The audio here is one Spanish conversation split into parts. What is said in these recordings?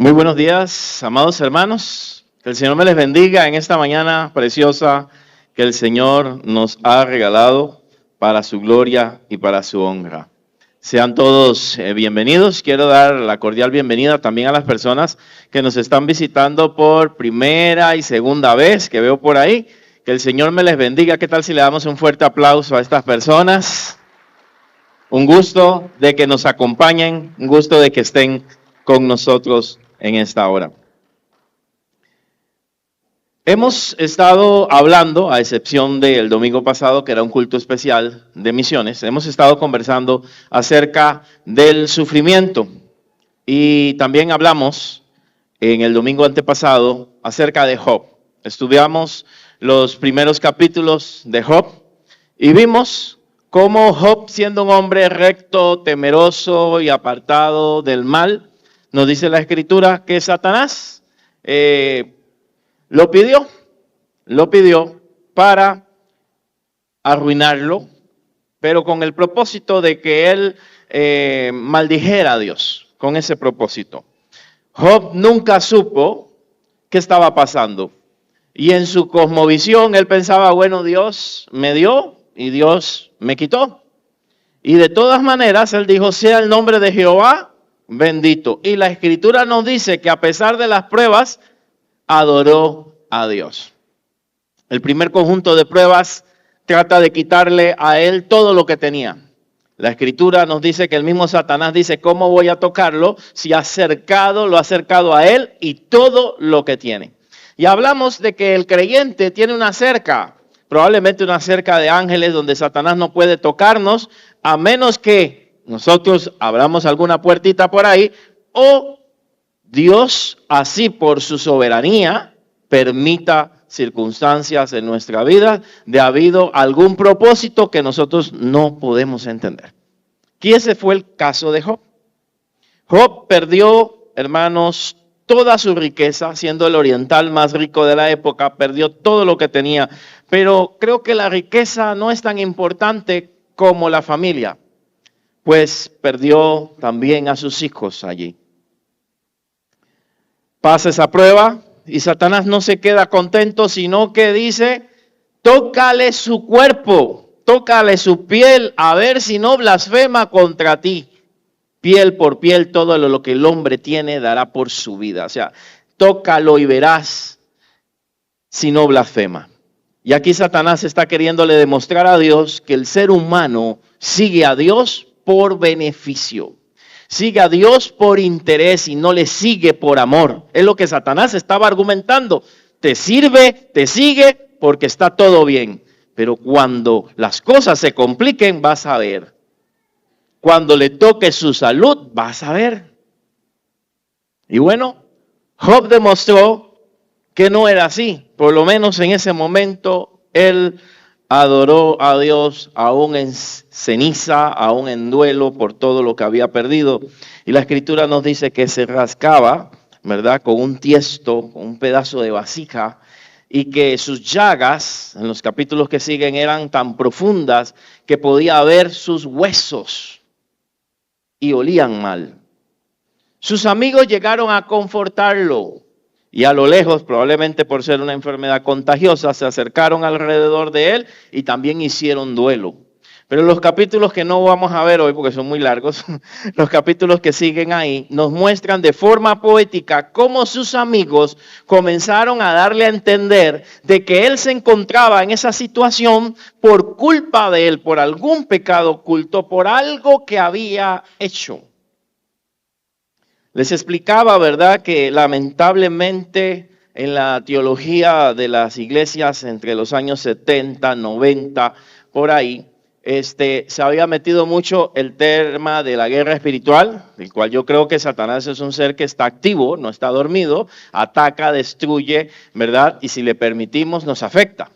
Muy buenos días, amados hermanos. Que el Señor me les bendiga en esta mañana preciosa que el Señor nos ha regalado para su gloria y para su honra. Sean todos bienvenidos. Quiero dar la cordial bienvenida también a las personas que nos están visitando por primera y segunda vez, que veo por ahí. Que el Señor me les bendiga. ¿Qué tal si le damos un fuerte aplauso a estas personas? Un gusto de que nos acompañen, un gusto de que estén con nosotros en esta hora. Hemos estado hablando, a excepción del domingo pasado, que era un culto especial de misiones, hemos estado conversando acerca del sufrimiento y también hablamos en el domingo antepasado acerca de Job. Estudiamos los primeros capítulos de Job y vimos cómo Job, siendo un hombre recto, temeroso y apartado del mal, nos dice la Escritura que Satanás lo pidió para arruinarlo, pero con el propósito de que él maldijera a Dios, con ese propósito. Job nunca supo qué estaba pasando. Y en su cosmovisión él pensaba, bueno, Dios me dio y Dios me quitó. Y de todas maneras él dijo, sea el nombre de Jehová bendito. Y la Escritura nos dice que a pesar de las pruebas, adoró a Dios. El primer conjunto de pruebas trata de quitarle a él todo lo que tenía. La Escritura nos dice que el mismo Satanás dice, ¿cómo voy a tocarlo si lo ha acercado a él y todo lo que tiene? Y hablamos de que el creyente tiene una cerca, probablemente una cerca de ángeles donde Satanás no puede tocarnos, a menos que nosotros abramos alguna puertita por ahí, o Dios, así por su soberanía, permita circunstancias en nuestra vida de habido algún propósito que nosotros no podemos entender. Y ese fue el caso de Job. Job perdió, hermanos, toda su riqueza, siendo el oriental más rico de la época, perdió todo lo que tenía. Pero creo que la riqueza no es tan importante como la familia, pues perdió también a sus hijos allí. Pasa esa prueba y Satanás no se queda contento, sino que dice, tócale su cuerpo, tócale su piel, a ver si no blasfema contra ti. Piel por piel, todo lo que el hombre tiene dará por su vida. O sea, tócalo y verás si no blasfema. Y aquí Satanás está queriéndole demostrar a Dios que el ser humano sigue a Dios por beneficio. Sigue a Dios por interés y no le sigue por amor. Es lo que Satanás estaba argumentando. Te sirve, te sigue porque está todo bien. Pero cuando las cosas se compliquen, vas a ver. Cuando le toque su salud, vas a ver. Y bueno, Job demostró que no era así. Por lo menos en ese momento, él adoró a Dios aún en ceniza, aún en duelo por todo lo que había perdido. Y la Escritura nos dice que se rascaba, ¿verdad?, con un tiesto, con un pedazo de vasija, y que sus llagas, en los capítulos que siguen, eran tan profundas que podía ver sus huesos y olían mal. Sus amigos llegaron a confortarlo. Y a lo lejos, probablemente por ser una enfermedad contagiosa, se acercaron alrededor de él y también hicieron duelo. Pero los capítulos que no vamos a ver hoy, porque son muy largos, los capítulos que siguen ahí, nos muestran de forma poética cómo sus amigos comenzaron a darle a entender de que él se encontraba en esa situación por culpa de él, por algún pecado oculto, por algo que había hecho. Les explicaba, ¿verdad?, que lamentablemente en la teología de las iglesias entre los años 70, 90, por ahí, se había metido mucho el tema de la guerra espiritual, el cual yo creo que Satanás es un ser que está activo, no está dormido, ataca, destruye, ¿verdad?, y si le permitimos nos afecta.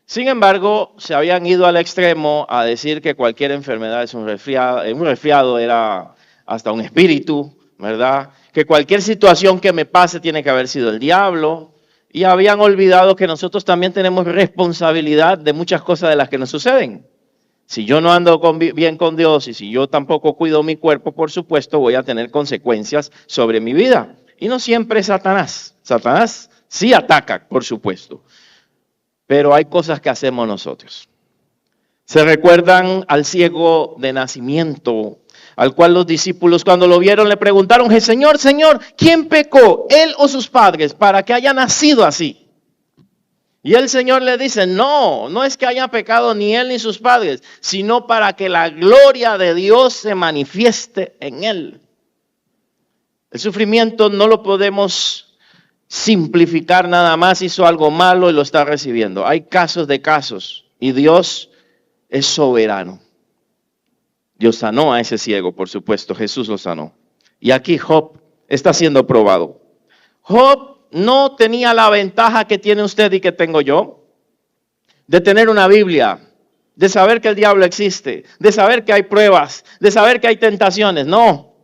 Sin embargo, se habían ido al extremo a decir que cualquier enfermedad es un resfriado era hasta un espíritu, ¿verdad? Que cualquier situación que me pase tiene que haber sido el diablo. Y habían olvidado que nosotros también tenemos responsabilidad de muchas cosas de las que nos suceden. Si yo no ando bien con Dios y si yo tampoco cuido mi cuerpo, por supuesto, voy a tener consecuencias sobre mi vida. y no siempre es Satanás. Satanás sí ataca, por supuesto, pero hay cosas que hacemos nosotros. Se recuerdan al ciego de nacimiento, al cual los discípulos cuando lo vieron le preguntaron, Señor, Señor, ¿quién pecó, él o sus padres, para que haya nacido así? Y el Señor le dice, no es que haya pecado ni él ni sus padres, sino para que la gloria de Dios se manifieste en él. El sufrimiento no lo podemos simplificar nada más, hizo algo malo y lo está recibiendo. Hay casos de casos y Dios es soberano. Dios sanó a ese ciego, por supuesto, Jesús lo sanó. Y aquí Job está siendo probado. Job no tenía la ventaja que tiene usted y que tengo yo, de tener una Biblia, de saber que el diablo existe, de saber que hay pruebas, de saber que hay tentaciones. No,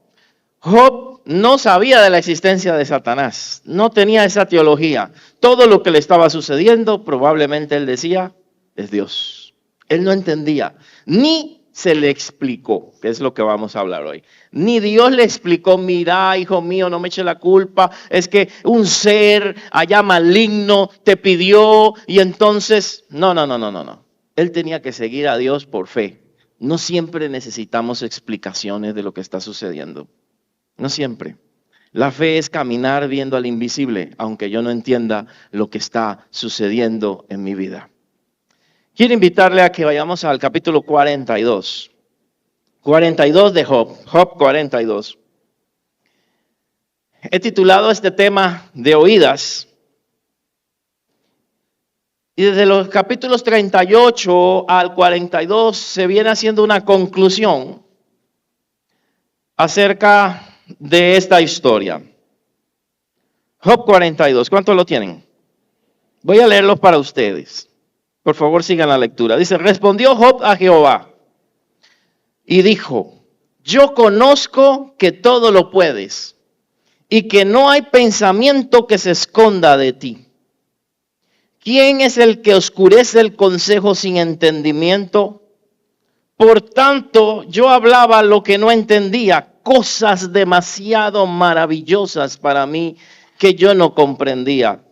Job no sabía de la existencia de Satanás, no tenía esa teología. Todo lo que le estaba sucediendo, probablemente él decía, es Dios. Él no entendía, ni se le explicó, que es lo que vamos a hablar hoy. Ni Dios le explicó, mira, hijo mío, no me eche la culpa, es que un ser allá maligno te pidió y entonces, no. Él tenía que seguir a Dios por fe. No siempre necesitamos explicaciones de lo que está sucediendo. No siempre. La fe es caminar viendo al invisible, aunque yo no entienda lo que está sucediendo en mi vida. Quiero invitarle a que vayamos al capítulo 42. 42 de Job. Job 42. He titulado este tema de oídas. Y desde los capítulos 38 al 42 se viene haciendo una conclusión acerca de esta historia. Job 42. ¿Cuántos lo tienen? Voy a leerlo para ustedes. Por favor, sigan la lectura. Dice, respondió Job a Jehová y dijo, yo conozco que todo lo puedes y que no hay pensamiento que se esconda de ti. ¿Quién es el que oscurece el consejo sin entendimiento? Por tanto, yo hablaba lo que no entendía, cosas demasiado maravillosas para mí que yo no comprendía.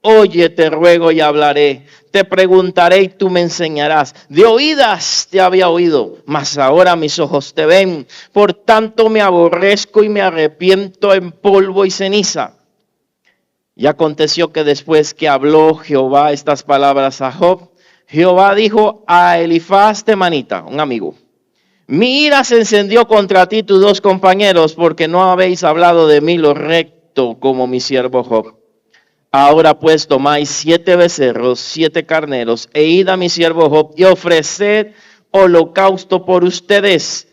Oye, te ruego y hablaré, te preguntaré y tú me enseñarás. De oídas te había oído, mas ahora mis ojos te ven. Por tanto me aborrezco y me arrepiento en polvo y ceniza. Y aconteció que después que habló Jehová estas palabras a Job, Jehová dijo a Elifaz temanita, un amigo, mi ira se encendió contra ti, tus dos compañeros, porque no habéis hablado de mí lo recto como mi siervo Job. Ahora pues tomáis 7 becerros, 7 carneros, e id a mi siervo Job y ofreced holocausto por ustedes.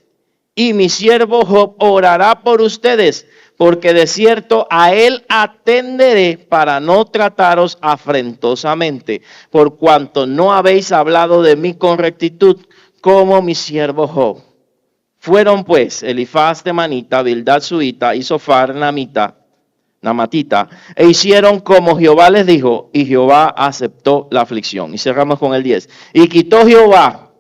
Y mi siervo Job orará por ustedes, porque de cierto a él atenderé para no trataros afrentosamente, por cuanto no habéis hablado de mí con rectitud, como mi siervo Job. Fueron pues Elifaz temanita, Bildad suita y Sofar namatita, e hicieron como Jehová les dijo, y Jehová aceptó la aflicción. Y cerramos con el 10. Y quitó Jehová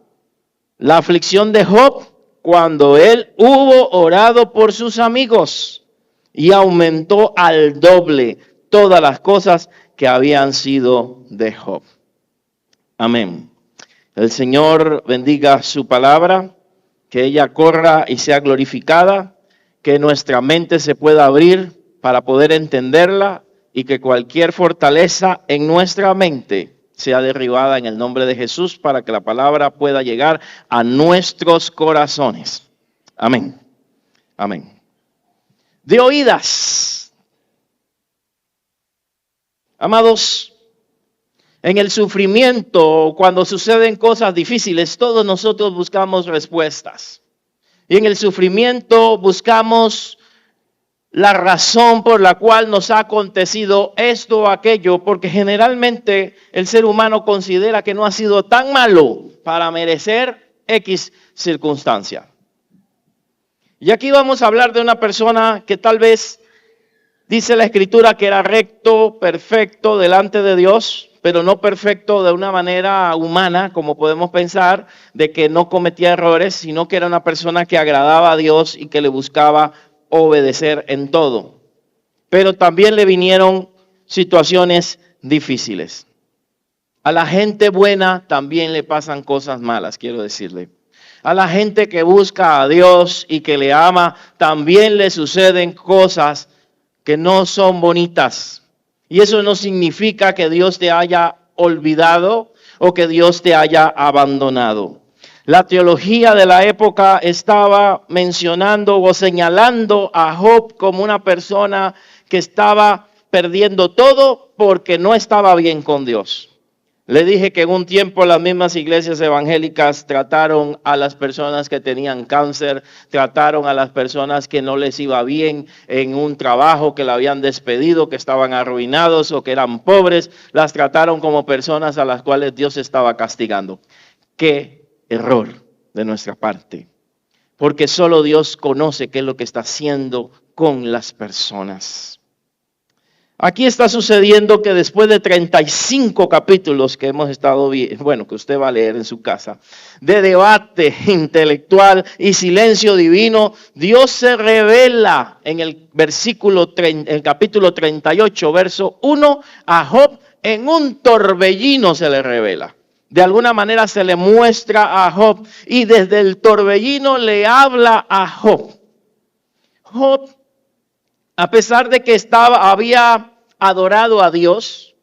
la aflicción de Job cuando él hubo orado por sus amigos, y aumentó al doble todas las cosas que habían sido de Job. Amén. El Señor bendiga su palabra, que ella corra y sea glorificada, que nuestra mente se pueda abrir para poder entenderla y que cualquier fortaleza en nuestra mente sea derribada en el nombre de Jesús para que la palabra pueda llegar a nuestros corazones. Amén. Amén. De oídas. Amados, en el sufrimiento, cuando suceden cosas difíciles, todos nosotros buscamos respuestas. Y en el sufrimiento buscamos la razón por la cual nos ha acontecido esto o aquello, porque generalmente el ser humano considera que no ha sido tan malo para merecer X circunstancia. Y aquí vamos a hablar de una persona que tal vez dice la Escritura que era recto, perfecto delante de Dios, pero no perfecto de una manera humana, como podemos pensar, de que no cometía errores, sino que era una persona que agradaba a Dios y que le buscaba obedecer en todo. pero también le vinieron situaciones difíciles. A la gente buena también le pasan cosas malas, quiero decirle. A la gente que busca a Dios y que le ama, también le suceden cosas que no son bonitas. Y eso no significa que Dios te haya olvidado o que Dios te haya abandonado. La teología de la época estaba mencionando o señalando a Job como una persona que estaba perdiendo todo porque no estaba bien con Dios. Le dije que en un tiempo las mismas iglesias evangélicas trataron a las personas que tenían cáncer, trataron a las personas que no les iba bien en un trabajo, que la habían despedido, que estaban arruinados o que eran pobres, las trataron como personas a las cuales Dios estaba castigando. ¡Qué error de nuestra parte! Porque solo Dios conoce qué es lo que está haciendo con las personas. Aquí está sucediendo que después de 35 capítulos que hemos estado viendo, bueno, que usted va a leer en su casa, de debate intelectual y silencio divino, Dios se revela en el capítulo 38, verso 1, a Job en un torbellino se le revela. De alguna manera se le muestra a Job y desde el torbellino le habla a Job. Job, a pesar de que había adorado a Dios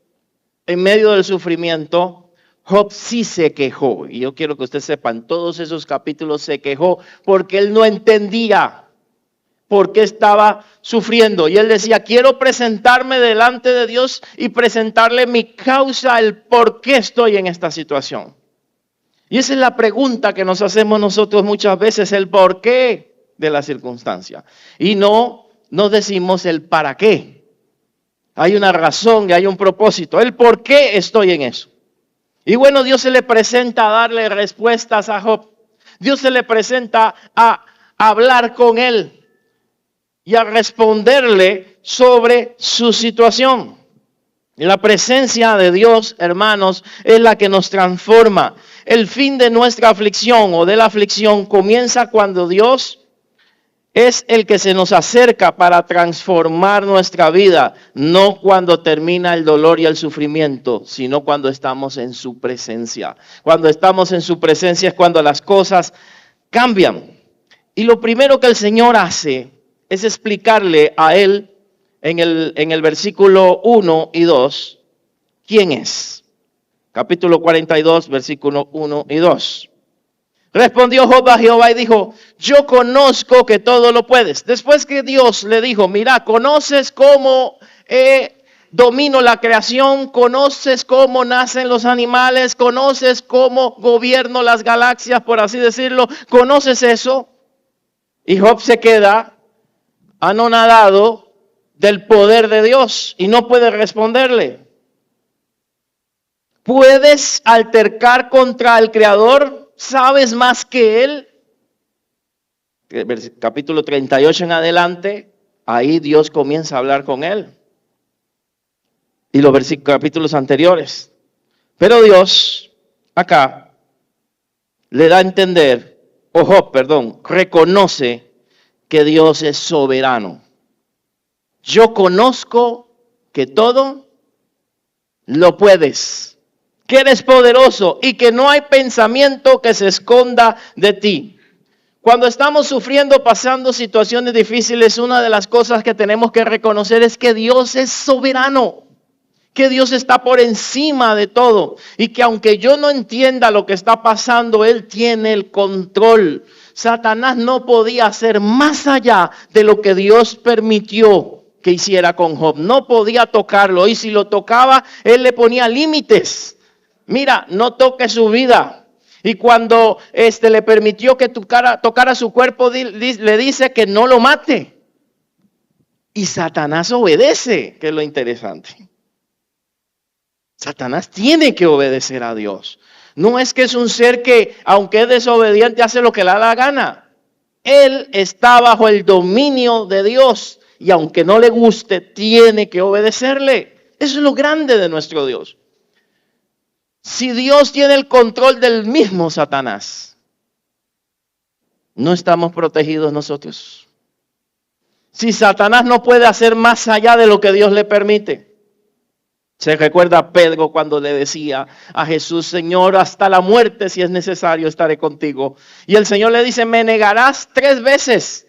en medio del sufrimiento, Job sí se quejó. Y yo quiero que usted sepa, en todos esos capítulos se quejó porque él no entendía por qué estaba sufriendo. Y él decía, quiero presentarme delante de Dios y presentarle mi causa, el por qué estoy en esta situación. Y esa es la pregunta que nos hacemos nosotros muchas veces, el por qué de la circunstancia. Y no nos decimos el para qué. Hay una razón y hay un propósito. El por qué estoy en eso. Y bueno, Dios se le presenta a darle respuestas a Job. Dios se le presenta a hablar con él y a responderle sobre su situación. La presencia de Dios, hermanos, es la que nos transforma. El fin de nuestra aflicción o de la aflicción comienza cuando Dios es el que se nos acerca para transformar nuestra vida, no cuando termina el dolor y el sufrimiento, sino cuando estamos en su presencia. Cuando estamos en su presencia es cuando las cosas cambian. Y lo primero que el Señor hace es explicarle a él en el versículo 1 y 2, ¿quién es? Capítulo 42, versículo 1 y 2. Respondió Job a Jehová y dijo, yo conozco que todo lo puedes. Después que Dios le dijo, mira, conoces cómo domino la creación, conoces cómo nacen los animales, conoces cómo gobierno las galaxias, por así decirlo, conoces eso. Y Job se queda anonadado del poder de Dios y no puede responderle. ¿Puedes altercar contra el Creador? ¿Sabes más que Él? Capítulo 38 en adelante, ahí Dios comienza a hablar con él. Y los capítulos anteriores. Pero Dios, acá, le da a entender, Job, reconoce que Dios es soberano. Yo conozco que todo lo puedes, que eres poderoso y que no hay pensamiento que se esconda de ti. Cuando estamos sufriendo, pasando situaciones difíciles, una de las cosas que tenemos que reconocer es que Dios es soberano, que Dios está por encima de todo y que aunque yo no entienda lo que está pasando, Él tiene el control. Satanás no podía hacer más allá de lo que Dios permitió que hiciera con Job. No podía tocarlo y si lo tocaba, Él le ponía límites. Mira, no toque su vida. Y cuando le permitió que tocara su cuerpo, le dice que no lo mate. Y Satanás obedece, que es lo interesante. Satanás tiene que obedecer a Dios. No es que es un ser que, aunque es desobediente, hace lo que le da la gana. Él está bajo el dominio de Dios. Y aunque no le guste, tiene que obedecerle. Eso es lo grande de nuestro Dios. Si Dios tiene el control del mismo Satanás, ¿no estamos protegidos nosotros? Si Satanás no puede hacer más allá de lo que Dios le permite. Se recuerda a Pedro cuando le decía a Jesús, Señor, hasta la muerte si es necesario estaré contigo. Y el Señor le dice, me negarás 3 veces.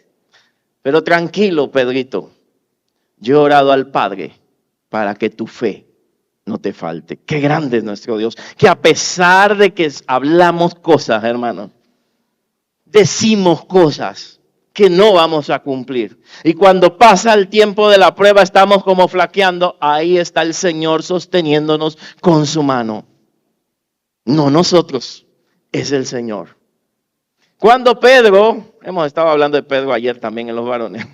Pero tranquilo, Pedrito, yo he orado al Padre para que tu fe no te falte. Qué grande es nuestro Dios, que a pesar de que hablamos cosas, hermanos, decimos cosas que no vamos a cumplir. Y cuando pasa el tiempo de la prueba, estamos como flaqueando. Ahí está el Señor sosteniéndonos con su mano. No nosotros, es el Señor. Cuando Pedro, hemos estado hablando de Pedro ayer también en los varones.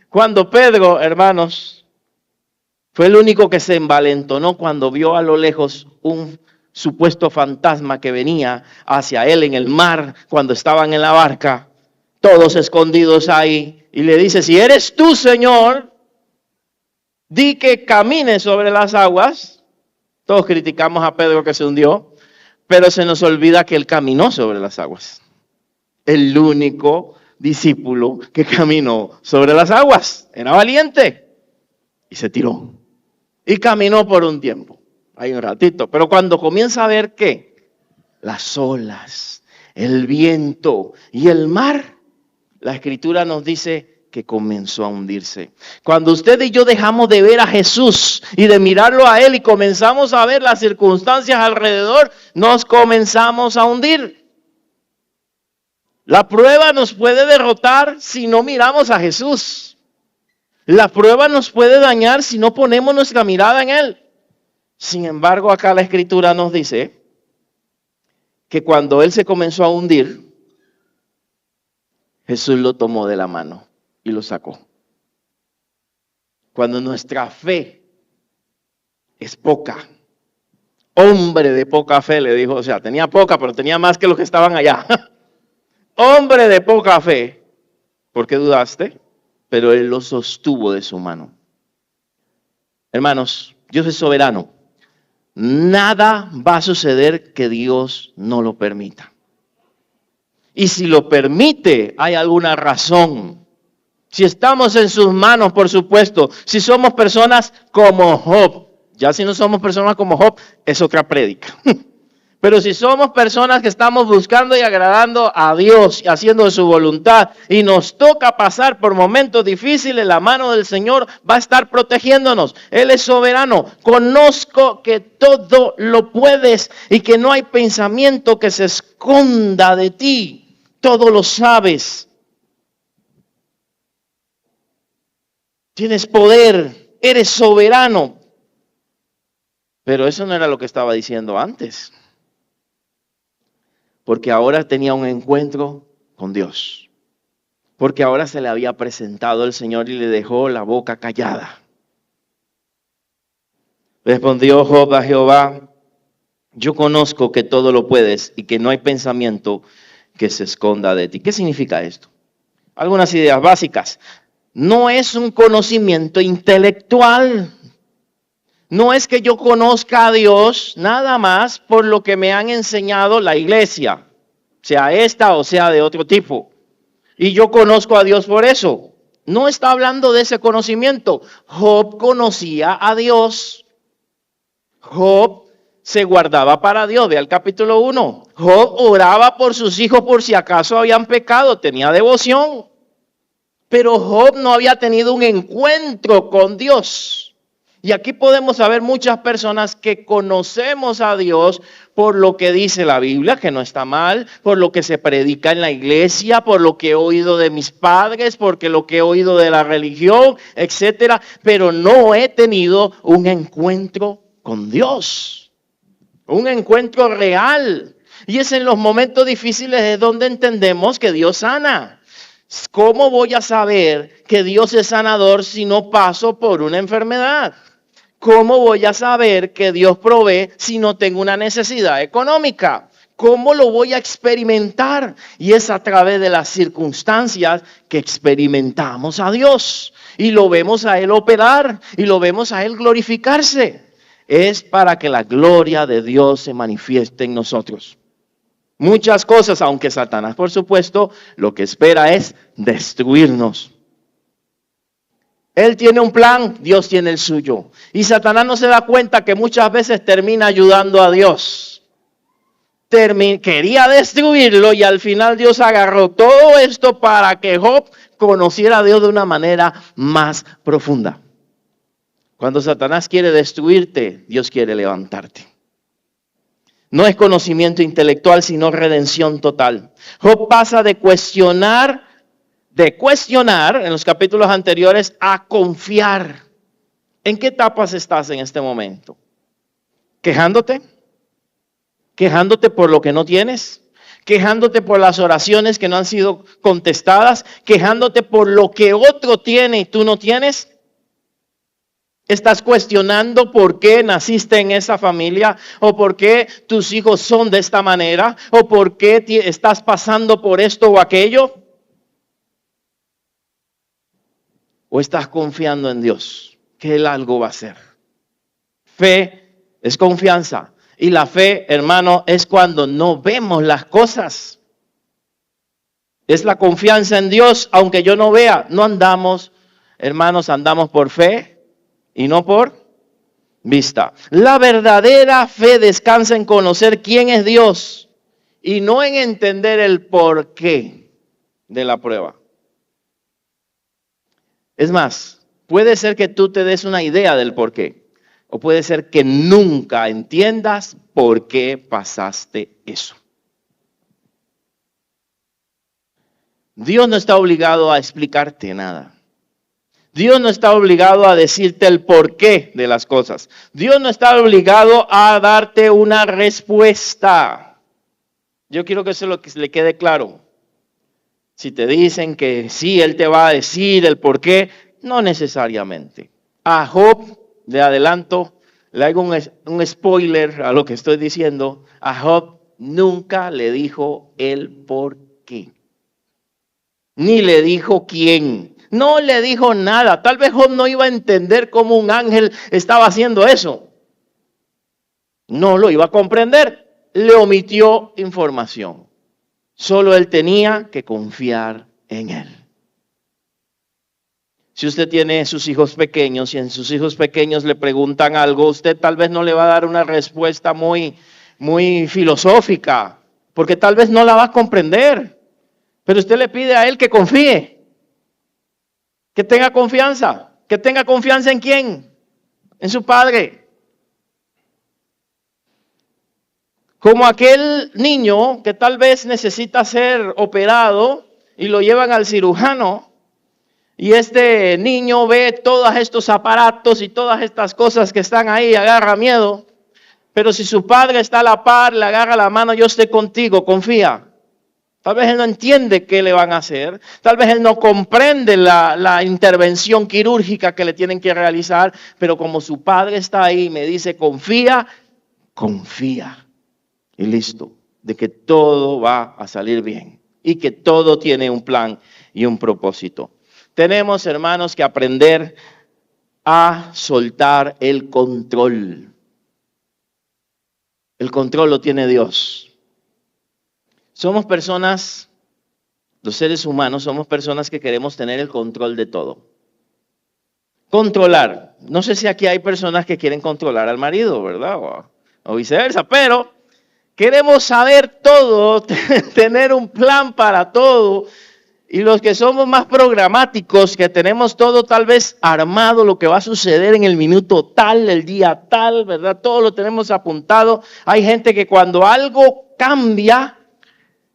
Cuando Pedro, hermanos, fue el único que se envalentonó cuando vio a lo lejos un supuesto fantasma que venía hacia él en el mar cuando estaban en la barca. Todos escondidos ahí, y le dice, si eres tú, Señor, di que camine sobre las aguas. Todos criticamos a Pedro que se hundió, pero se nos olvida que él caminó sobre las aguas. El único discípulo que caminó sobre las aguas. Era valiente y se tiró. Y caminó por un tiempo, ahí un ratito. Pero cuando comienza a ver ¿qué? Las olas, el viento y el mar, la Escritura nos dice que comenzó a hundirse. Cuando usted y yo dejamos de ver a Jesús y de mirarlo a Él y comenzamos a ver las circunstancias alrededor, nos comenzamos a hundir. La prueba nos puede derrotar si no miramos a Jesús. La prueba nos puede dañar si no ponemos nuestra mirada en Él. Sin embargo, acá la Escritura nos dice que cuando Él se comenzó a hundir, Jesús lo tomó de la mano y lo sacó. Cuando nuestra fe es poca, hombre de poca fe, le dijo, o sea, tenía poca, pero tenía más que los que estaban allá. Hombre de poca fe, ¿por qué dudaste? Pero Él lo sostuvo de su mano. Hermanos, Dios es soberano. Nada va a suceder que Dios no lo permita. Y si lo permite, hay alguna razón. Si estamos en sus manos, por supuesto. Si somos personas como Job. Ya si no somos personas como Job, es otra prédica. Pero si somos personas que estamos buscando y agradando a Dios y haciendo de su voluntad y nos toca pasar por momentos difíciles, la mano del Señor va a estar protegiéndonos. Él es soberano. Conozco que todo lo puedes y que no hay pensamiento que se esconda de ti. Todo lo sabes. Tienes poder, eres soberano. Pero eso no era lo que estaba diciendo antes. Porque ahora tenía un encuentro con Dios. Porque ahora se le había presentado el Señor y le dejó la boca callada. Respondió Job a Jehová, yo conozco que todo lo puedes y que no hay pensamiento que se esconda de ti. ¿Qué significa esto? Algunas ideas básicas. No es un conocimiento intelectual. No es que yo conozca a Dios nada más por lo que me han enseñado la iglesia, sea esta o sea de otro tipo. Y yo conozco a Dios por eso. No está hablando de ese conocimiento. Job conocía a Dios. Job se guardaba para Dios. Ve al capítulo 1. Job oraba por sus hijos por si acaso habían pecado. Tenía devoción. Pero Job no había tenido un encuentro con Dios. Y aquí podemos saber muchas personas que conocemos a Dios por lo que dice la Biblia, que no está mal, por lo que se predica en la iglesia, por lo que he oído de mis padres, porque lo que he oído de la religión, etcétera. Pero no he tenido un encuentro con Dios. Un encuentro real. Y es en los momentos difíciles es donde entendemos que Dios sana. ¿Cómo voy a saber que Dios es sanador si no paso por una enfermedad? ¿Cómo voy a saber que Dios provee si no tengo una necesidad económica? ¿Cómo lo voy a experimentar? Y es a través de las circunstancias que experimentamos a Dios. Y lo vemos a Él operar y lo vemos a Él glorificarse. Es para que la gloria de Dios se manifieste en nosotros. Muchas cosas, aunque Satanás, por supuesto, lo que espera es destruirnos. Él tiene un plan, Dios tiene el suyo. Y Satanás no se da cuenta que muchas veces termina ayudando a Dios. Quería destruirlo y al final Dios agarró todo esto para que Job conociera a Dios de una manera más profunda. Cuando Satanás quiere destruirte, Dios quiere levantarte. No es conocimiento intelectual, sino redención total. Job pasa de cuestionar en los capítulos anteriores a confiar. ¿En qué etapas estás en este momento? ¿Quejándote? ¿Quejándote por lo que no tienes? ¿Quejándote por las oraciones que no han sido contestadas? ¿Quejándote por lo que otro tiene y tú no tienes? ¿Estás cuestionando por qué naciste en esa familia? ¿O por qué tus hijos son de esta manera? ¿O por qué estás pasando por esto o aquello? ¿O estás confiando en Dios, que Él algo va a hacer? Fe es confianza. Y la fe, hermano, es cuando no vemos las cosas. Es la confianza en Dios, aunque yo no vea. No andamos, hermanos, andamos por fe y no por vista. La verdadera fe descansa en conocer quién es Dios y no en entender el porqué de la prueba. Es más, puede ser que tú te des una idea del porqué, o puede ser que nunca entiendas por qué pasaste eso. Dios no está obligado a explicarte nada. Dios no está obligado a decirte el porqué de las cosas. Dios no está obligado a darte una respuesta. Yo quiero que eso le quede claro. Si te dicen que sí, Él te va a decir el porqué, no necesariamente. A Job, de adelanto, le hago un spoiler a lo que estoy diciendo. A Job nunca le dijo el porqué. Ni le dijo quién. No le dijo nada. Tal vez Job no iba a entender cómo un ángel estaba haciendo eso. No lo iba a comprender. Le omitió información. Solo él tenía que confiar en Él. Si usted tiene sus hijos pequeños y en sus hijos pequeños le preguntan algo, usted tal vez no le va a dar una respuesta muy filosófica, porque tal vez no la va a comprender. Pero usted le pide a él que confíe, que tenga confianza. ¿Que tenga confianza en quién? En su padre. Como aquel niño que tal vez necesita ser operado y lo llevan al cirujano. Y este niño ve todos estos aparatos y todas estas cosas que están ahí y agarra miedo. Pero si su padre está a la par, le agarra la mano, yo estoy contigo, confía. Tal vez él no entiende qué le van a hacer. Tal vez él no comprende la intervención quirúrgica que le tienen que realizar. Pero como su padre está ahí y me dice, confía, confía. Y listo, de que todo va a salir bien. Y que todo tiene un plan y un propósito. Tenemos, hermanos, que aprender a soltar el control. El control lo tiene Dios. Somos personas, los seres humanos, somos personas que queremos tener el control de todo. Controlar. No sé si aquí hay personas que quieren controlar al marido, ¿verdad? O viceversa, pero queremos saber todo, tener un plan para todo. Y los que somos más programáticos, que tenemos todo tal vez armado, lo que va a suceder en el minuto tal, el día tal, ¿verdad? Todo lo tenemos apuntado. Hay gente que cuando algo cambia,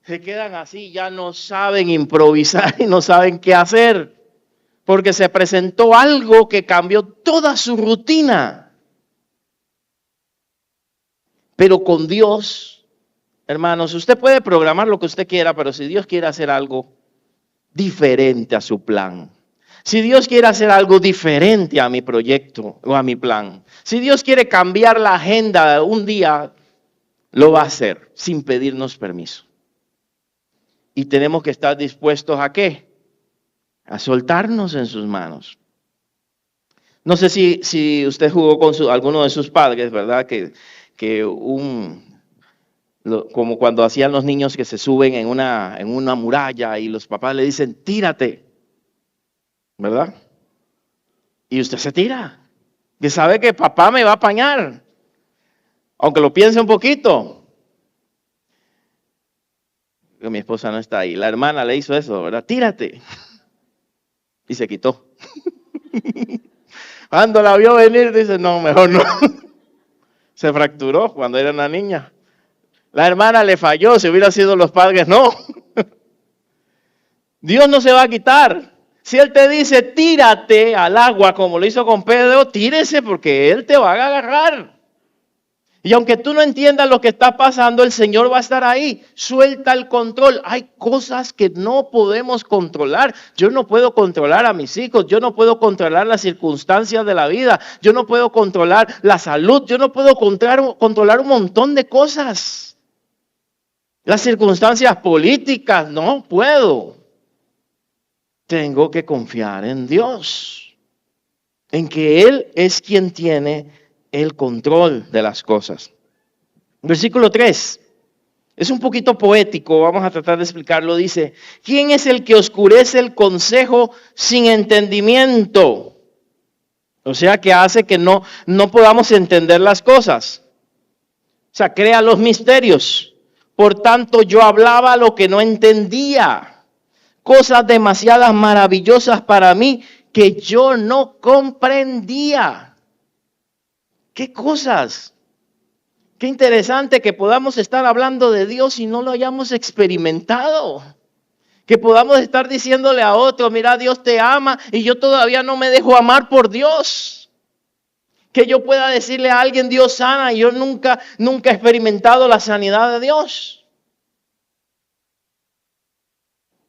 se quedan así, ya no saben improvisar y no saben qué hacer. Porque se presentó algo que cambió toda su rutina. Pero con Dios, hermanos, usted puede programar lo que usted quiera, pero si Dios quiere hacer algo diferente a su plan, si Dios quiere hacer algo diferente a mi proyecto o a mi plan, si Dios quiere cambiar la agenda un día, lo va a hacer sin pedirnos permiso. Y tenemos que estar dispuestos ¿a qué? A soltarnos en sus manos. No sé si usted jugó con alguno de sus padres, ¿verdad? Como cuando hacían los niños que se suben en una muralla y los papás le dicen, tírate, ¿verdad? Y usted se tira. Que sabe que papá me va a apañar. Aunque lo piense un poquito. Mi esposa no está ahí. La hermana le hizo eso, ¿verdad? Tírate. Y se quitó. Cuando la vio venir, dice, no, mejor no. Se fracturó cuando era una niña. La hermana le falló, si hubiera sido los padres, no. Dios no se va a quitar. Si Él te dice, tírate al agua como lo hizo con Pedro, tírese porque Él te va a agarrar. Y aunque tú no entiendas lo que está pasando, el Señor va a estar ahí. Suelta el control. Hay cosas que no podemos controlar. Yo no puedo controlar a mis hijos. Yo no puedo controlar las circunstancias de la vida. Yo no puedo controlar la salud. Yo no puedo controlar un montón de cosas. Las circunstancias políticas, no puedo. Tengo que confiar en Dios. En que Él es quien tiene el control de las cosas. Versículo 3. Es un poquito poético, vamos a tratar de explicarlo. Dice, ¿quién es el que oscurece el consejo sin entendimiento? O sea, que hace que no podamos entender las cosas. O sea, crea los misterios. Por tanto, yo hablaba lo que no entendía. Cosas demasiadas maravillosas para mí que yo no comprendía. ¿Qué cosas? Qué interesante que podamos estar hablando de Dios y no lo hayamos experimentado. Que podamos estar diciéndole a otro, mira, Dios te ama y yo todavía no me dejo amar por Dios. Que yo pueda decirle a alguien, Dios sana, y yo nunca he experimentado la sanidad de Dios.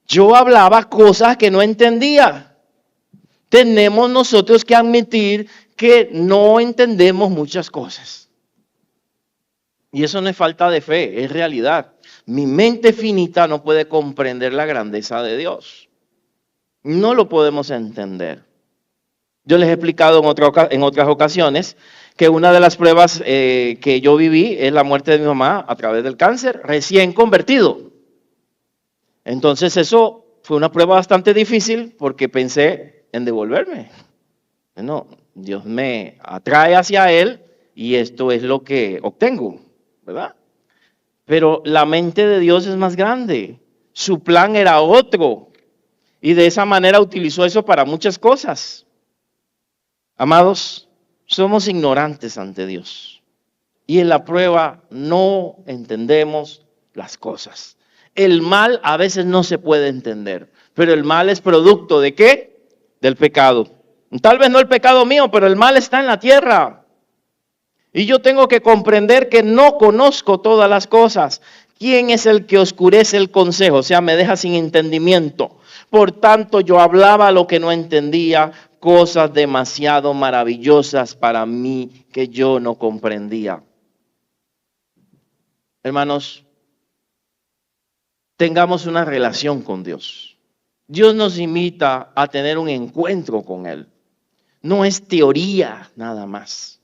Yo hablaba cosas que no entendía. Tenemos nosotros que admitir que no entendemos muchas cosas. Y eso no es falta de fe, es realidad. Mi mente finita no puede comprender la grandeza de Dios. No lo podemos entender. Yo les he explicado en otras ocasiones que una de las pruebas que yo viví es la muerte de mi mamá a través del cáncer, recién convertido. Entonces eso fue una prueba bastante difícil porque pensé en devolverme. No, Dios me atrae hacia Él y esto es lo que obtengo, ¿verdad? Pero la mente de Dios es más grande. Su plan era otro y de esa manera utilizó eso para muchas cosas. Amados, somos ignorantes ante Dios y en la prueba no entendemos las cosas. El mal a veces no se puede entender, pero el mal es producto ¿de qué? Del pecado. Tal vez no el pecado mío, pero el mal está en la tierra. Y yo tengo que comprender que no conozco todas las cosas. ¿Quién es el que oscurece el consejo? O sea, me deja sin entendimiento. Por tanto, yo hablaba lo que no entendía, cosas demasiado maravillosas para mí que yo no comprendía. Hermanos, tengamos una relación con Dios. Dios nos invita a tener un encuentro con Él. No es teoría nada más.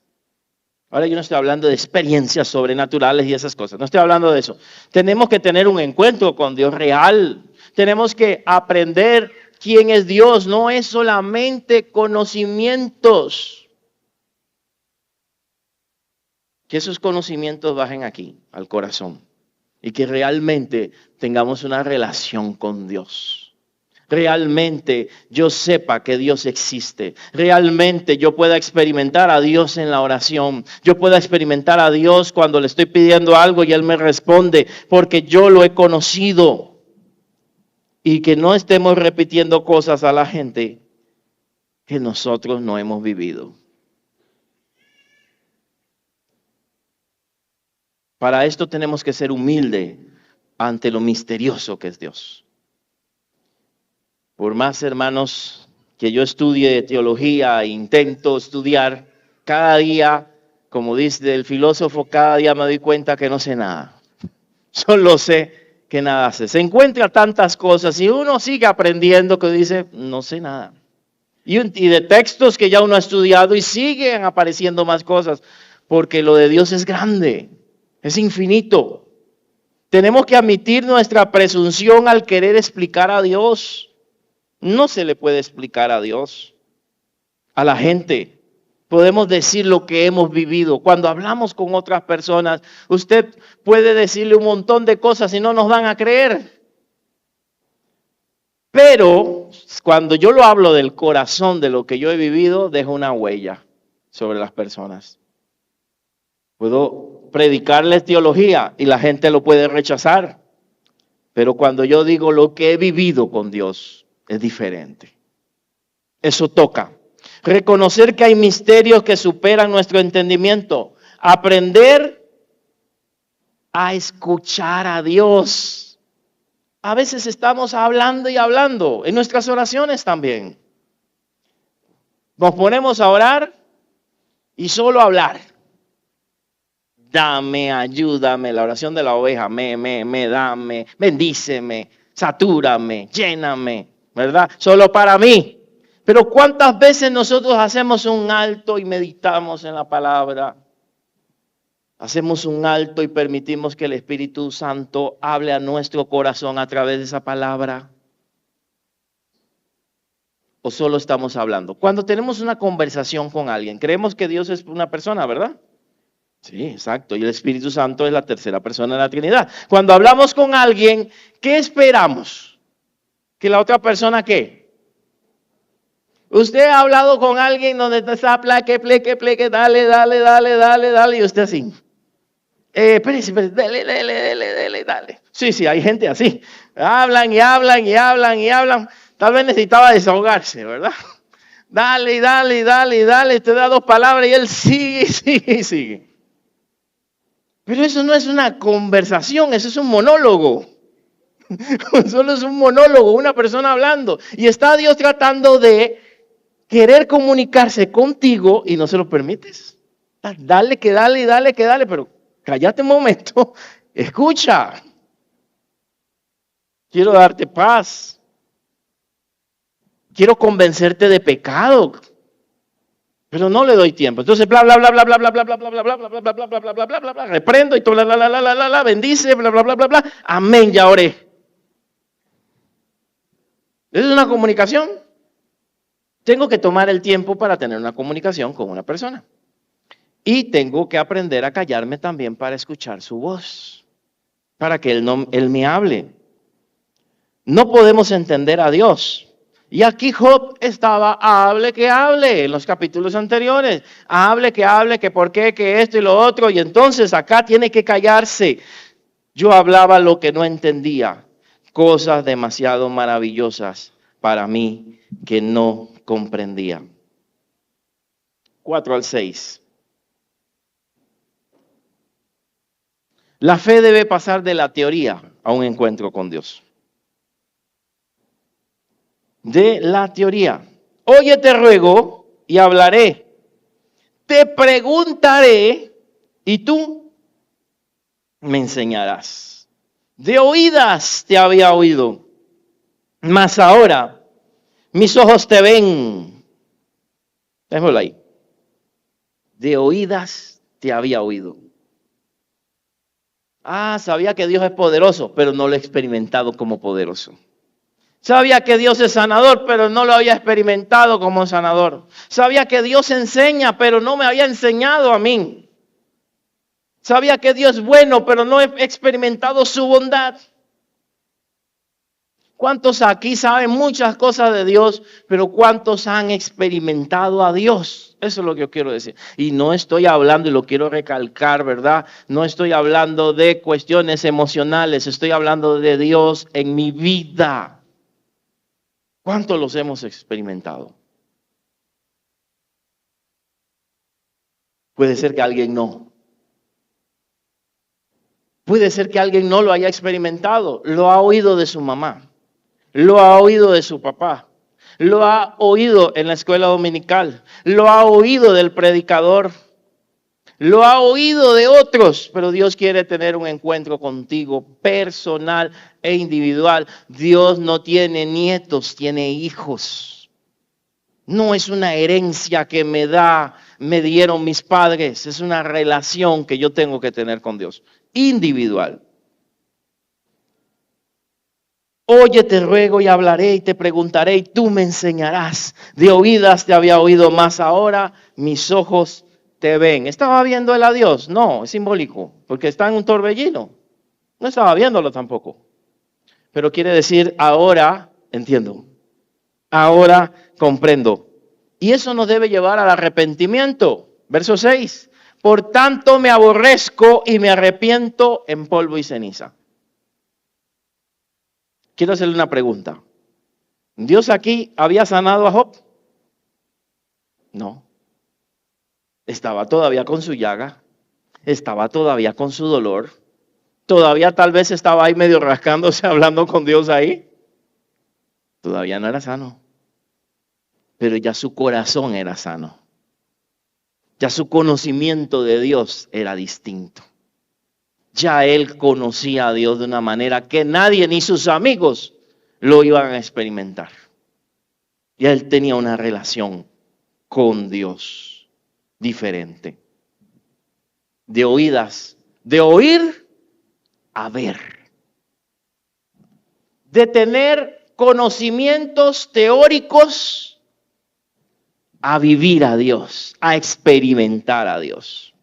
Ahora yo no estoy hablando de experiencias sobrenaturales y esas cosas. No estoy hablando de eso. Tenemos que tener un encuentro con Dios real. Tenemos que aprender quién es Dios. No es solamente conocimientos. Que esos conocimientos bajen aquí, al corazón. Y que realmente tengamos una relación con Dios. Realmente yo sepa que Dios existe. Realmente yo pueda experimentar a Dios en la oración. Yo pueda experimentar a Dios cuando le estoy pidiendo algo y Él me responde porque yo lo he conocido. Y que no estemos repitiendo cosas a la gente que nosotros no hemos vivido. Para esto tenemos que ser humildes ante lo misterioso que es Dios. Por más, hermanos, que yo estudie teología e intento estudiar, cada día, como dice el filósofo, cada día me doy cuenta que no sé nada. Solo sé que nada sé. Se encuentra tantas cosas y uno sigue aprendiendo que dice, no sé nada. Y de textos que ya uno ha estudiado y siguen apareciendo más cosas, porque lo de Dios es grande, es infinito. Tenemos que admitir nuestra presunción al querer explicar a Dios. No se le puede explicar a Dios. a la gente. Podemos decir lo que hemos vivido. Cuando hablamos con otras personas, usted puede decirle un montón de cosas y no nos van a creer. Pero cuando yo lo hablo del corazón, de lo que yo he vivido, dejo una huella sobre las personas. Puedo predicarles teología y la gente lo puede rechazar. Pero cuando yo digo lo que he vivido con Dios, es diferente. Eso toca. Reconocer que hay misterios que superan nuestro entendimiento. Aprender a escuchar a Dios. A veces estamos hablando y hablando, en nuestras oraciones también. Nos ponemos a orar y solo hablar. Dame, ayúdame, la oración de la oveja, dame, bendíceme, satúrame, lléname, ¿verdad? Solo para mí. Pero ¿cuántas veces nosotros hacemos un alto y meditamos en la palabra? Hacemos un alto y permitimos que el Espíritu Santo hable a nuestro corazón a través de esa palabra. ¿O solo estamos hablando? Cuando tenemos una conversación con alguien, creemos que Dios es una persona, ¿verdad? Sí, exacto. Y el Espíritu Santo es la tercera persona de la Trinidad. Cuando hablamos con alguien, ¿qué esperamos? ¿Que la otra persona qué? Usted ha hablado con alguien donde está pleque, dale, y usted así. Espérese, dale. Sí, hay gente así. Hablan. Tal vez necesitaba desahogarse, ¿verdad? Dale. Usted da dos palabras y él sigue. Pero eso no es una conversación, eso es un monólogo. Solo es un monólogo, una persona hablando. Y está Dios tratando de querer comunicarse contigo y no se lo permites. Dale, pero cállate un momento, escucha. Quiero darte paz. Quiero convencerte de pecado. Pero no le doy tiempo. Entonces, bla, reprendo y todo, bendice, bla. Amén, ya oré. ¿Es una comunicación? Tengo que tomar el tiempo para tener una comunicación con una persona. Y tengo que aprender a callarme también para escuchar su voz. Para que Él me hable. No podemos entender a Dios. Y aquí Job estaba, hable, en los capítulos anteriores. Hable, que por qué, que esto y lo otro. Y entonces acá tiene que callarse. Yo hablaba lo que no entendía. Cosas demasiado maravillosas para mí que no comprendía. 4-6. La fe debe pasar de la teoría a un encuentro con Dios. De la teoría. Oye, te ruego y hablaré. Te preguntaré y tú me enseñarás. De oídas te había oído, mas ahora mis ojos te ven. Déjalo ahí. De oídas te había oído. Sabía que Dios es poderoso, pero no lo he experimentado como poderoso. Sabía que Dios es sanador, pero no lo había experimentado como sanador. Sabía que Dios enseña, pero no me había enseñado a mí. Sabía que Dios es bueno, pero no he experimentado su bondad. ¿Cuántos aquí saben muchas cosas de Dios, pero cuántos han experimentado a Dios? Eso es lo que yo quiero decir. Y no estoy hablando, y lo quiero recalcar, ¿verdad? No estoy hablando de cuestiones emocionales, estoy hablando de Dios en mi vida. ¿Cuántos los hemos experimentado? Puede ser que alguien no. Puede ser que alguien no lo haya experimentado. Lo ha oído de su mamá. Lo ha oído de su papá. Lo ha oído en la escuela dominical. Lo ha oído del predicador. Lo ha oído de otros, pero Dios quiere tener un encuentro contigo personal e individual. Dios no tiene nietos, tiene hijos. No es una herencia que me dieron mis padres, es una relación que yo tengo que tener con Dios, individual. Oye, te ruego y hablaré y te preguntaré y tú me enseñarás. De oídas te había oído, más ahora mis ojos te ven. ¿Estaba viendo él a Dios? No, es simbólico, porque está en un torbellino. No estaba viéndolo tampoco. Pero quiere decir, ahora entiendo, ahora comprendo. Y eso nos debe llevar al arrepentimiento. Verso 6. Por tanto me aborrezco y me arrepiento en polvo y ceniza. Quiero hacerle una pregunta. ¿Dios aquí había sanado a Job? No. Estaba todavía con su llaga. Estaba todavía con su dolor. Todavía tal vez estaba ahí medio rascándose, hablando con Dios ahí. Todavía no era sano. Pero ya su corazón era sano. Ya su conocimiento de Dios era distinto. Ya él conocía a Dios de una manera que nadie ni sus amigos lo iban a experimentar. Ya él tenía una relación con Dios diferente. De oídas, de oír a ver. De tener conocimientos teóricos a vivir a Dios, a experimentar a Dios.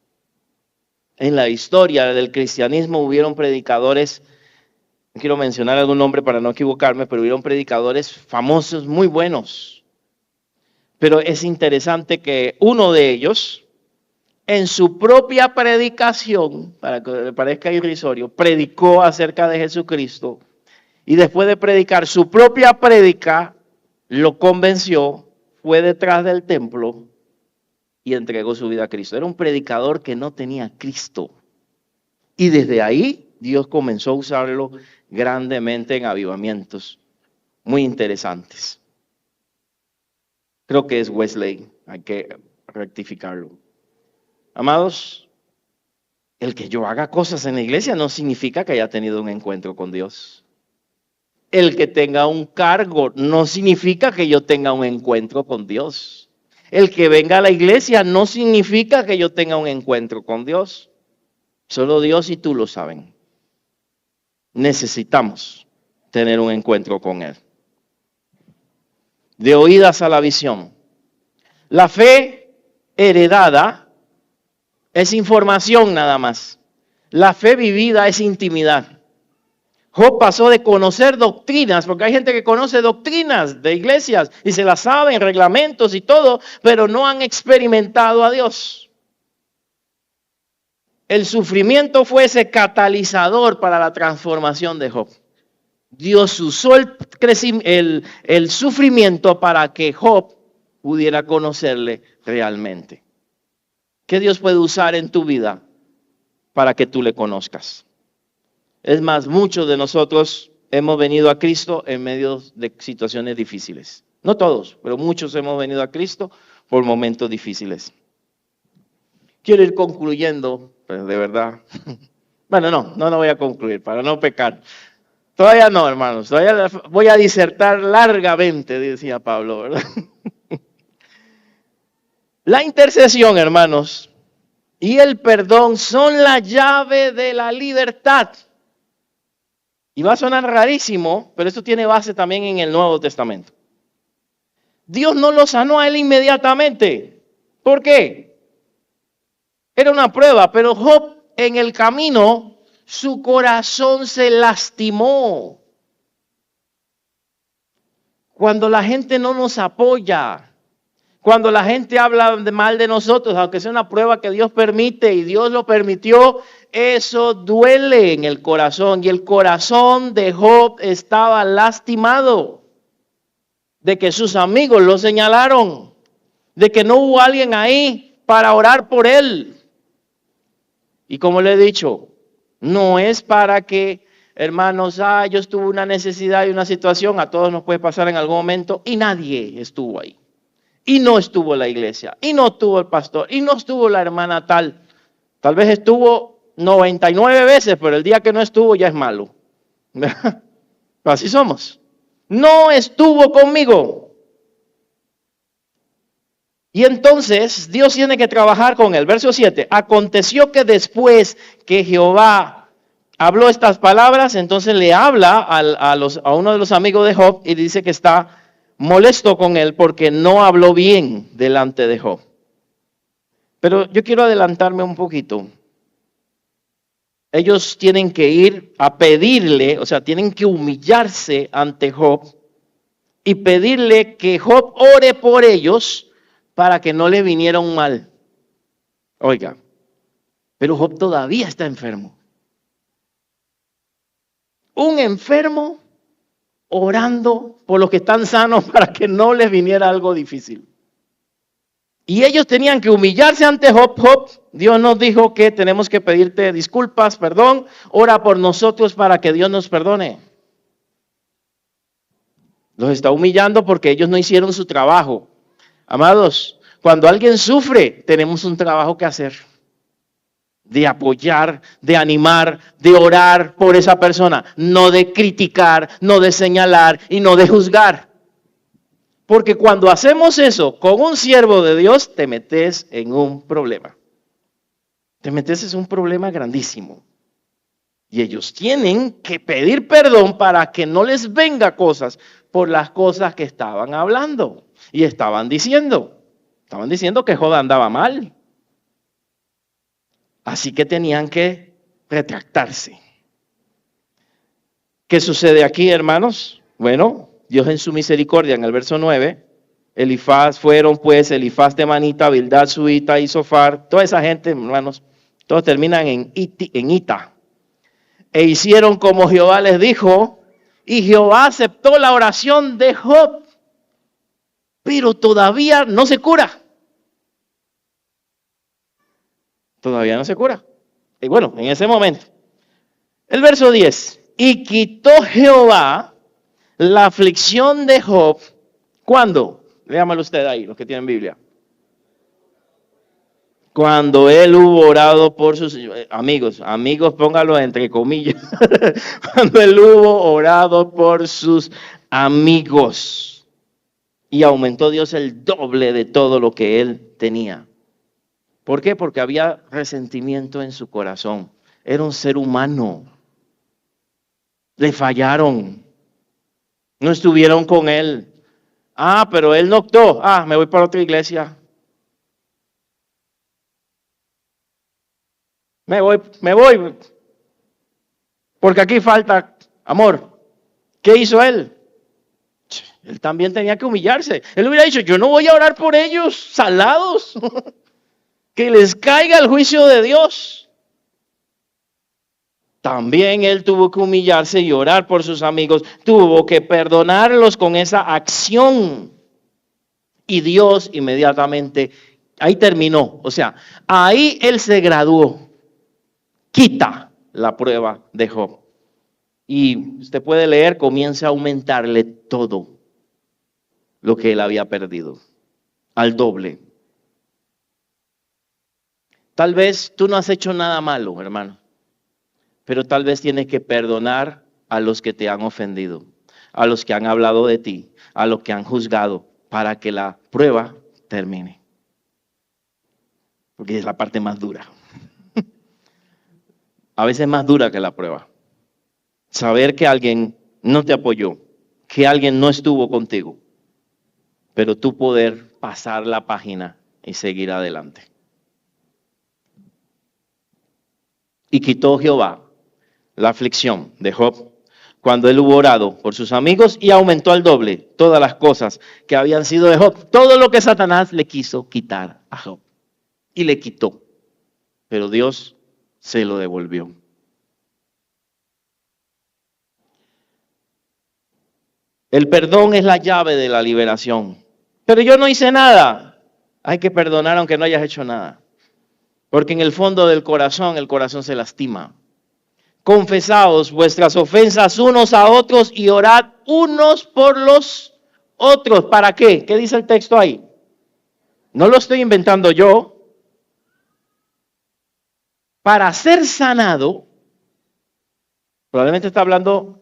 En la historia del cristianismo hubieron predicadores, no quiero mencionar algún nombre para no equivocarme, pero hubieron predicadores famosos, muy buenos. Pero es interesante que uno de ellos, en su propia predicación, para que le parezca irrisorio, predicó acerca de Jesucristo y después de predicar su propia prédica, lo convenció, fue detrás del templo y entregó su vida a Cristo. Era un predicador que no tenía a Cristo. Y desde ahí Dios comenzó a usarlo grandemente en avivamientos muy interesantes. Creo que es Wesley, hay que rectificarlo. Amados, el que yo haga cosas en la iglesia no significa que haya tenido un encuentro con Dios. El que tenga un cargo no significa que yo tenga un encuentro con Dios. El que venga a la iglesia no significa que yo tenga un encuentro con Dios. Solo Dios y tú lo saben. Necesitamos tener un encuentro con Él. De oídas a la visión. La fe heredada es información nada más. La fe vivida es intimidad. Job pasó de conocer doctrinas, porque hay gente que conoce doctrinas de iglesias y se las saben, reglamentos y todo, pero no han experimentado a Dios. El sufrimiento fue ese catalizador para la transformación de Job. Dios usó el sufrimiento para que Job pudiera conocerle realmente. ¿Qué Dios puede usar en tu vida para que tú le conozcas? Es más, muchos de nosotros hemos venido a Cristo en medio de situaciones difíciles. No todos, pero muchos hemos venido a Cristo por momentos difíciles. Quiero ir concluyendo, pero de verdad. Bueno, no voy a concluir para no pecar. Todavía no, hermanos. Todavía voy a disertar largamente, decía Pablo, ¿verdad? La intercesión, hermanos, y el perdón son la llave de la libertad. Y va a sonar rarísimo, pero esto tiene base también en el Nuevo Testamento. Dios no lo sanó a él inmediatamente. ¿Por qué? Era una prueba, pero Job en el camino, su corazón se lastimó. Cuando la gente no nos apoya, cuando la gente habla mal de nosotros, aunque sea una prueba que Dios permite y Dios lo permitió, eso duele en el corazón. Y el corazón de Job estaba lastimado de que sus amigos lo señalaron, de que no hubo alguien ahí para orar por él. Y como le he dicho, no es para que, hermanos, yo tuve una necesidad y una situación, a todos nos puede pasar en algún momento, y nadie estuvo ahí. Y no estuvo la iglesia, y no estuvo el pastor, y no estuvo la hermana tal. Tal vez estuvo 99 veces, pero el día que no estuvo ya es malo. Así somos. No estuvo conmigo. Y entonces Dios tiene que trabajar con él. Verso 7. Aconteció que después que Jehová habló estas palabras, entonces le habla a uno de los amigos de Job y dice que está molesto con él porque no habló bien delante de Job. Pero yo quiero adelantarme un poquito. Ellos tienen que ir a pedirle, o sea, tienen que humillarse ante Job y pedirle que Job ore por ellos para que no le viniera un mal. Oiga, pero Job todavía está enfermo. Un enfermo orando por los que están sanos para que no les viniera algo difícil. Y ellos tenían que humillarse ante Job. Job, Dios nos dijo que tenemos que pedirte disculpas, perdón. Ora por nosotros para que Dios nos perdone. Los está humillando porque ellos no hicieron su trabajo. Amados, cuando alguien sufre, tenemos un trabajo que hacer. De apoyar, de animar, de orar por esa persona. No de criticar, no de señalar y no de juzgar. Porque cuando hacemos eso con un siervo de Dios, te metes en un problema. Te metes en un problema grandísimo. Y ellos tienen que pedir perdón para que no les venga cosas por las cosas que estaban hablando. Y estaban diciendo que Job andaba mal. Así que tenían que retractarse. ¿Qué sucede aquí, hermanos? Bueno, Dios en su misericordia, en el verso 9, fueron pues Elifaz temanita, Bildad suita y Sofar, toda esa gente, hermanos, todos terminan en Ita. E hicieron como Jehová les dijo, y Jehová aceptó la oración de Job, pero todavía no se cura. Todavía no se cura. Y bueno, en ese momento. El verso 10. Y quitó Jehová la aflicción de Job. ¿Cuándo? Léamelo usted ahí, los que tienen Biblia. Cuando él hubo orado por sus amigos, póngalo entre comillas. Cuando él hubo orado por sus amigos. Y aumentó Dios el doble de todo lo que él tenía. ¿Por qué? Porque había resentimiento en su corazón. Era un ser humano. Le fallaron. No estuvieron con él. Pero él no optó. Me voy para otra iglesia. Me voy. Porque aquí falta amor. ¿Qué hizo él? Él también tenía que humillarse. Él hubiera dicho, yo no voy a orar por ellos salados. Que les caiga el juicio de Dios. También él tuvo que humillarse y orar por sus amigos. Tuvo que perdonarlos con esa acción. Y Dios inmediatamente, ahí terminó. O sea, ahí él se graduó. Quita la prueba de Job. Y usted puede leer, comienza a aumentarle todo lo que él había perdido. Al doble. Tal vez tú no has hecho nada malo, hermano, pero tal vez tienes que perdonar a los que te han ofendido, a los que han hablado de ti, a los que han juzgado, para que la prueba termine. Porque es la parte más dura. A veces más dura que la prueba. Saber que alguien no te apoyó, que alguien no estuvo contigo, pero tú poder pasar la página y seguir adelante. Y quitó Jehová la aflicción de Job cuando él hubo orado por sus amigos y aumentó al doble todas las cosas que habían sido de Job. Todo lo que Satanás le quiso quitar a Job. Y le quitó. Pero Dios se lo devolvió. El perdón es la llave de la liberación. Pero yo no hice nada. Hay que perdonar aunque no hayas hecho nada. Porque en el fondo del corazón, el corazón se lastima. Confesaos vuestras ofensas unos a otros y orad unos por los otros. ¿Para qué? ¿Qué dice el texto ahí? No lo estoy inventando yo. Para ser sanado, probablemente está hablando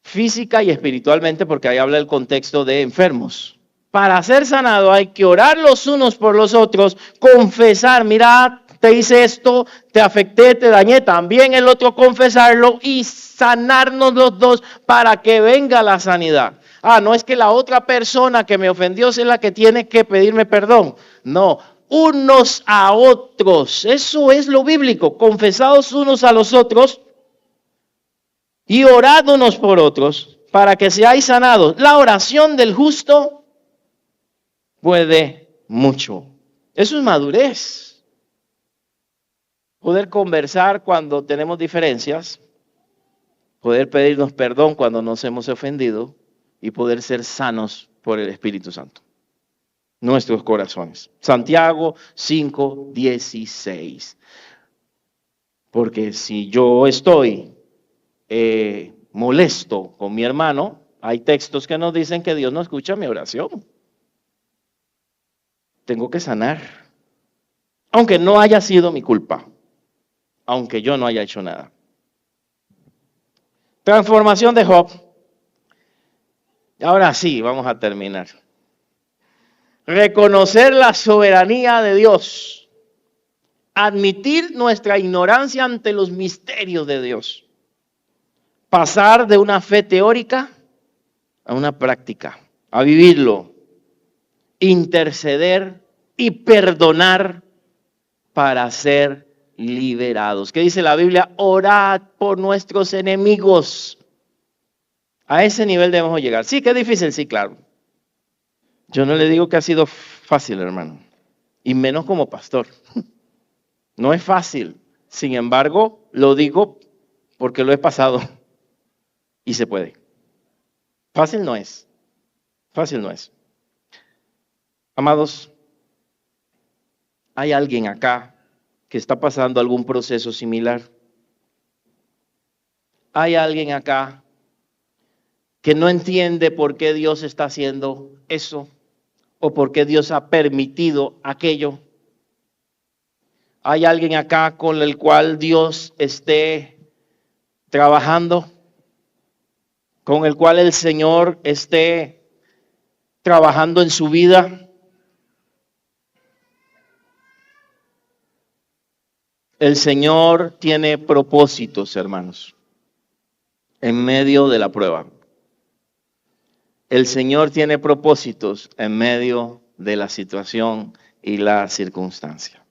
física y espiritualmente porque ahí habla el contexto de enfermos. Para ser sanado hay que orar los unos por los otros, confesar, mirad, te hice esto, te afecté, te dañé. También el otro confesarlo y sanarnos los dos para que venga la sanidad. No es que la otra persona que me ofendió es la que tiene que pedirme perdón. No, unos a otros. Eso es lo bíblico. Confesados unos a los otros y orad unos por otros para que seáis sanados. La oración del justo puede mucho. Eso es madurez. Poder conversar cuando tenemos diferencias, poder pedirnos perdón cuando nos hemos ofendido y poder ser sanos por el Espíritu Santo. Nuestros corazones. Santiago 5:16. Porque si yo estoy molesto con mi hermano, hay textos que nos dicen que Dios no escucha mi oración. Tengo que sanar. Aunque no haya sido mi culpa. Aunque yo no haya hecho nada. Transformación de Job. Ahora sí, vamos a terminar. Reconocer la soberanía de Dios. Admitir nuestra ignorancia ante los misterios de Dios. Pasar de una fe teórica a una práctica, a vivirlo. Interceder y perdonar para ser liberados. ¿Qué dice la Biblia? Orad por nuestros enemigos. A ese nivel debemos llegar. Sí, que es difícil, sí, claro. Yo no le digo que ha sido fácil, hermano. Y menos como pastor. No es fácil. Sin embargo, lo digo porque lo he pasado. Y se puede. Fácil no es. Fácil no es. Amados, ¿hay alguien acá que está pasando algún proceso similar? ¿Hay alguien acá que no entiende por qué Dios está haciendo eso o por qué Dios ha permitido aquello? ¿Hay alguien acá con el cual Dios esté trabajando? ¿Con el cual el Señor esté trabajando en su vida? El Señor tiene propósitos, hermanos, en medio de la prueba. El Señor tiene propósitos en medio de la situación y la circunstancia.